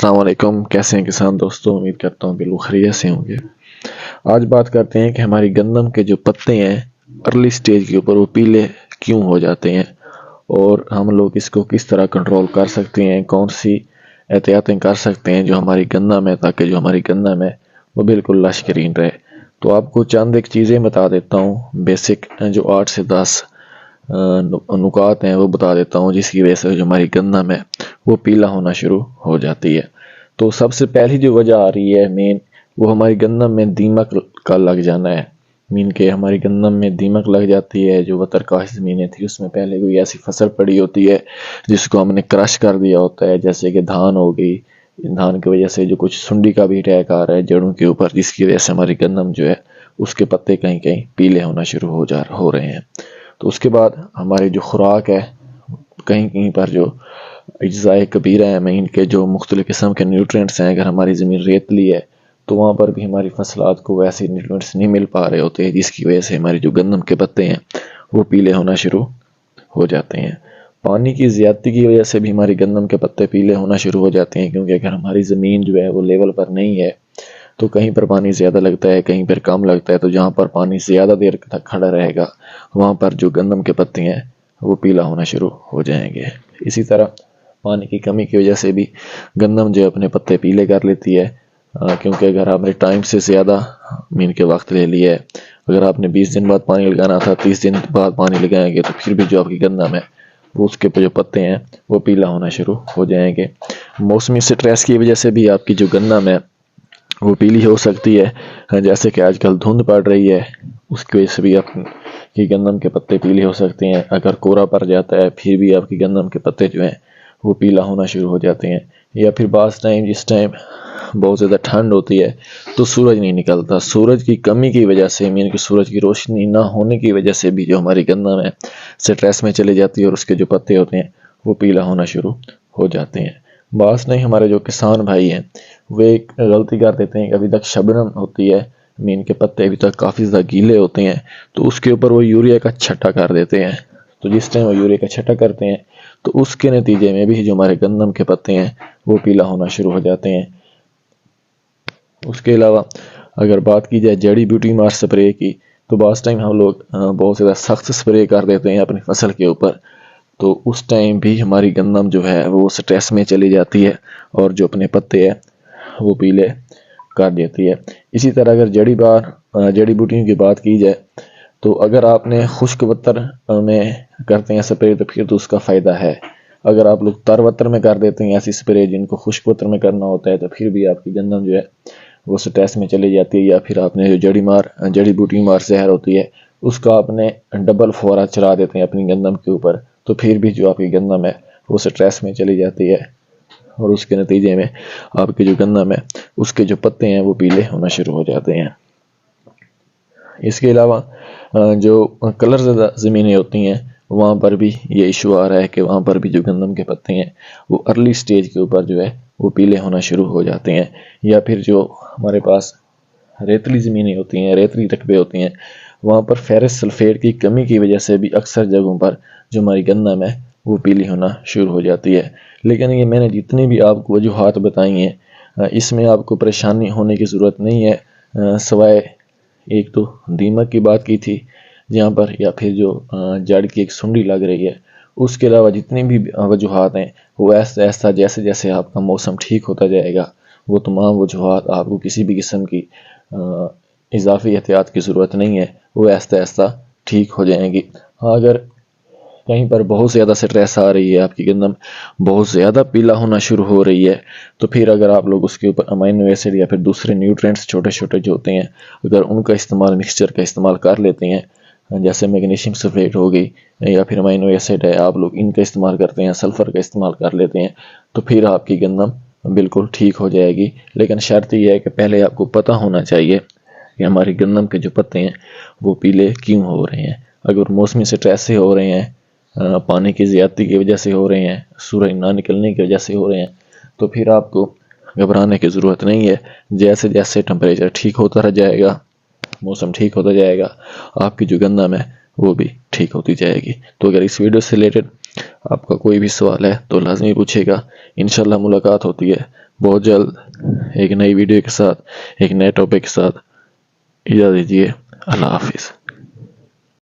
السلام علیکم، کیسے ہیں کسان دوستوں؟ امید کرتا ہوں بالکل خیریت سے ہوں گے۔ آج بات کرتے ہیں کہ ہماری گندم کے جو پتے ہیں ارلی سٹیج کے اوپر وہ پیلے کیوں ہو جاتے ہیں اور ہم لوگ اس کو کس طرح کنٹرول کر سکتے ہیں، کون سی احتیاطیں کر سکتے ہیں جو ہماری گندم ہے، تاکہ جو ہماری گندم ہے وہ بالکل لشکرین رہے۔ تو آپ کو چند ایک چیزیں بتا دیتا ہوں، بیسک جو 8 سے 10 نکات ہیں وہ بتا دیتا ہوں، جس کی وجہ سے جو ہماری گندم ہے وہ پیلا ہونا شروع ہو جاتی ہے۔ تو سب سے پہلی جو وجہ آ رہی ہے مین، وہ ہماری گندم میں دیمک کا لگ جانا ہے۔ مین کہ ہماری گندم میں دیمک لگ جاتی ہے۔ جو وترکاش زمینیں تھی اس میں پہلے کوئی ایسی فصل پڑی ہوتی ہے جس کو ہم نے کرش کر دیا ہوتا ہے، جیسے کہ دھان ہو گئی۔ دھان کی وجہ سے جو کچھ سنڈی کا بھی اٹیک آ رہا ہے جڑوں کے اوپر، جس کی وجہ سے ہماری گندم جو ہے اس کے پتے کہیں کہیں پیلے ہونا شروع ہو رہے ہیں۔ تو اس کے بعد ہماری جو خوراک ہے، کہیں کہیں پر جو اجزاء کبیرہ ہیں مین کے جو مختلف قسم کے نیوٹرینٹس ہیں، اگر ہماری زمین ریتلی ہے تو وہاں پر بھی ہماری فصلات کو ویسے نیوٹرینٹس نہیں مل پا رہے ہوتے، جس کی وجہ سے ہماری جو گندم کے پتے ہیں وہ پیلے ہونا شروع ہو جاتے ہیں۔ پانی کی زیادتی کی وجہ سے بھی ہماری گندم کے پتے پیلے ہونا شروع ہو جاتے ہیں، کیونکہ اگر ہماری زمین جو ہے وہ لیول پر نہیں ہے تو کہیں پر پانی زیادہ لگتا ہے، کہیں پر کم لگتا ہے، تو جہاں پر پانی زیادہ دیر تک کھڑا رہے گا وہاں پر جو گندم کے پتے ہیں وہ پیلا ہونا شروع ہو جائیں گے۔ اسی طرح پانی کی کمی کی وجہ سے بھی گندم جو اپنے پتے پیلے کر لیتی ہے، کیونکہ اگر آپ نے ٹائم سے زیادہ مین کے وقت لے لیا ہے، اگر آپ نے 20 دن بعد پانی لگانا تھا، 30 دن بعد پانی لگائیں گے تو پھر بھی جو آپ کی گندم ہے وہ اس کے جو پتے ہیں وہ پیلا ہونا شروع ہو جائیں گے۔ موسمی سٹریس کی وجہ سے بھی آپ کی جو گندم ہے وہ پیلی ہو سکتی ہے، جیسے کہ آج کل دھند پڑ رہی ہے، اس کی وجہ سے بھی آپ کی گندم کے پتے پیلے ہو سکتے ہیں۔ اگر کورا پڑ جاتا ہے پھر بھی آپ کی گندم کے پتے جو ہیں وہ پیلا ہونا شروع ہو جاتے ہیں۔ یا پھر بعض ٹائم جس ٹائم بہت زیادہ ٹھنڈ ہوتی ہے تو سورج نہیں نکلتا، سورج کی کمی کی وجہ سے، یعنی کہ سورج کی روشنی نہ ہونے کی وجہ سے بھی جو ہماری گندم ہے سٹریس میں چلی جاتی ہے اور اس کے جو پتے ہوتے ہیں وہ پیلا ہونا شروع ہو جاتے ہیں۔ بعض نہیں ہمارے جو کسان بھائی ہیں وہ ایک غلطی کر دیتے ہیں کہ ابھی تک شبنم ہوتی ہے، مین کے پتے ابھی تک کافی زیادہ گیلے ہوتے ہیں، تو اس کے اوپر وہ یوریا کا چھٹا کر دیتے ہیں۔ تو جس ٹائم وہ یوریا کا چھٹا کرتے ہیں تو اس کے نتیجے میں بھی جو ہمارے گندم کے پتے ہیں وہ پیلا ہونا شروع ہو جاتے ہیں۔ اس کے علاوہ اگر بات کی جائے جڑی بوٹی مار سپرے کی، تو بعض ٹائم ہم لوگ بہت زیادہ سخت سپرے کر دیتے ہیں اپنی فصل کے اوپر، تو اس ٹائم بھی ہماری گندم جو ہے وہ سٹریس میں چلی جاتی ہے اور جو اپنے پتے ہیں وہ پیلے کر دیتی ہے۔ اسی طرح اگر جڑی بوٹیوں کی بات کی جائے تو اگر آپ نے خشک وتر میں کرتے ہیں سپرے تو پھر تو اس کا فائدہ ہے۔ اگر آپ لوگ تر وتر میں کر دیتے ہیں ایسی سپرے جن کو خشک وتر میں کرنا ہوتا ہے، تو پھر بھی آپ کی گندم جو ہے وہ سٹریس میں چلی جاتی ہے۔ یا پھر آپ نے جو جڑی بوٹی مار زہر ہوتی ہے اس کا آپ نے ڈبل فورا چلا دیتے ہیں اپنی گندم کے اوپر، تو پھر بھی جو آپ کی گندم ہے وہ سٹریس میں چلی جاتی ہے اور اس کے نتیجے میں آپ کی جو گندم ہے اس کے جو پتے ہیں وہ پیلے ہونا شروع ہو جاتے ہیں۔ اس کے علاوہ جو کلر زدہ زمینیں ہوتی ہیں وہاں پر بھی یہ ایشو آ رہا ہے کہ وہاں پر بھی جو گندم کے پتے ہیں وہ ارلی سٹیج کے اوپر جو ہے وہ پیلے ہونا شروع ہو جاتے ہیں۔ یا پھر جو ہمارے پاس ریتلی زمینیں ہوتی ہیں، ریتلی رقبے ہوتے ہیں، وہاں پر فیرس سلفیٹ کی کمی کی وجہ سے بھی اکثر جگہوں پر جو ہماری گندم ہے وہ پیلی ہونا شروع ہو جاتی ہے۔ لیکن یہ میں نے جتنی بھی آپ کو وجوہات بتائی ہیں اس میں آپ کو پریشانی ہونے کی ضرورت نہیں ہے، سوائے ایک تو دیمک کی بات کی تھی جہاں پر، یا پھر جو جڑ کی ایک سنڈی لگ رہی ہے، اس کے علاوہ جتنی بھی وجوہات ہیں وہ ایسا جیسے جیسے آپ کا موسم ٹھیک ہوتا جائے گا وہ تمام وجوہات آپ کو کسی بھی قسم کی اضافی احتیاط کی ضرورت نہیں ہے، وہ ایسا ایسا ٹھیک ہو جائیں گی۔ ہاں اگر کہیں پر بہت زیادہ سٹریس آ رہی ہے، آپ کی گندم بہت زیادہ پیلا ہونا شروع ہو رہی ہے، تو پھر اگر آپ لوگ اس کے اوپر امینو ایسڈ یا پھر دوسرے نیوٹرینٹس چھوٹے چھوٹے جو ہوتے ہیں اگر ان کا استعمال، مکسچر کا استعمال کر لیتے ہیں، جیسے میگنیشیم سلفیٹ ہو گئی یا پھر امینو ایسڈ ہے، آپ لوگ ان کا استعمال کرتے ہیں، سلفر کا استعمال کر لیتے ہیں، تو پھر آپ کی گندم بالکل ٹھیک ہو جائے گی۔ لیکن شرط یہ ہے کہ پہلے آپ کو پتہ ہونا چاہیے کہ ہماری گندم کے جو پتے ہیں وہ پیلے کیوں ہو رہے ہیں۔ اگر موسمی سٹریس سے ہو رہے ہیں، پانی کی زیادتی کی وجہ سے ہو رہے ہیں، سورج نہ نکلنے کی وجہ سے ہو رہے ہیں، تو پھر آپ کو گھبرانے کی ضرورت نہیں ہے۔ جیسے جیسے ٹمپریچر ٹھیک ہوتا رہ جائے گا، موسم ٹھیک ہوتا جائے گا، آپ کی جو گندم ہے وہ بھی ٹھیک ہوتی جائے گی۔ تو اگر اس ویڈیو سے ریلیٹڈ آپ کا کوئی بھی سوال ہے تو لازمی پوچھے گا. انشاءاللہ ملاقات ہوتی ہے بہت جلد ایک نئی ویڈیو کے ساتھ، ایک نئے ٹاپک کے ساتھ. اجازت دیجیے. اللہ حافظ.